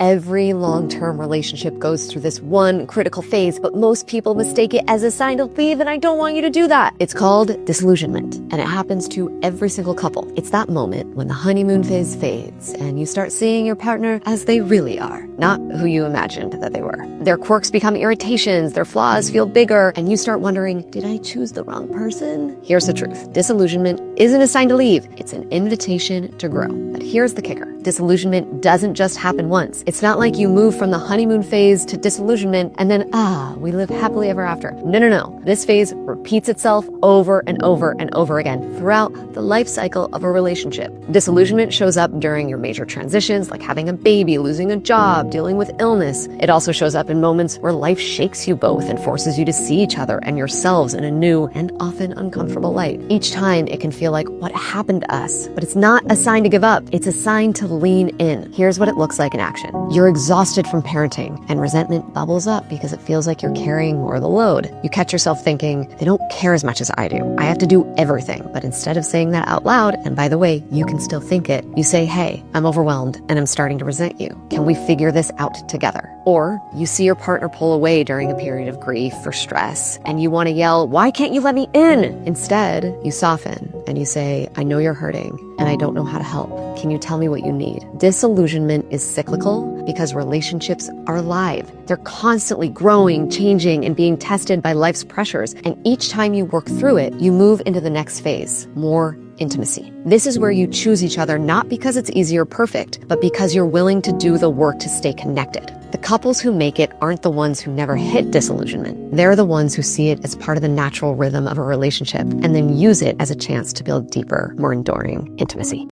Every long-term relationship goes through this one critical phase, but most people mistake it as a sign to leave, and I don't want you to do that. It's called disillusionment, and it happens to every single couple. It's that moment when the honeymoon phase fades, and you start seeing your partner as they really are, not who you imagined that they were. Their quirks become irritations, their flaws feel bigger, and you start wondering, did I choose the wrong person? Here's the truth. Disillusionment isn't a sign to leave. It's an invitation to grow. But here's the kicker. Disillusionment doesn't just happen once. It's not like you move from the honeymoon phase to disillusionment and then, we live happily ever after. No. This phase repeats itself over and over and over again throughout the life cycle of a relationship. Disillusionment shows up during your major transitions, like having a baby, losing a job, dealing with illness. It also shows up in moments where life shakes you both and forces you to see each other and yourselves in a new and often uncomfortable light. Each time it can feel like, what happened to us? But it's not a sign to give up. It's a sign to lean in. Here's what it looks like in action. You're exhausted from parenting, and resentment bubbles up because it feels like you're carrying more of the load. You catch yourself thinking, they don't care as much as I do. I have to do everything. But instead of saying that out loud, and by the way, you can still think it, you say, hey, I'm overwhelmed and I'm starting to resent you. Can we figure this out together? Or you see your partner pull away during a period of grief or stress, and you want to yell, why can't you let me in? Instead, you soften and you say, I know you're hurting and I don't know how to help. Can you tell me what you need? Disillusionment is cyclical because relationships are alive. They're constantly growing, changing, and being tested by life's pressures. And each time you work through it, you move into the next phase, more intimacy. This is where you choose each other, not because it's easy or perfect, but because you're willing to do the work to stay connected. The couples who make it aren't the ones who never hit disillusionment. They're the ones who see it as part of the natural rhythm of a relationship and then use it as a chance to build deeper, more enduring intimacy.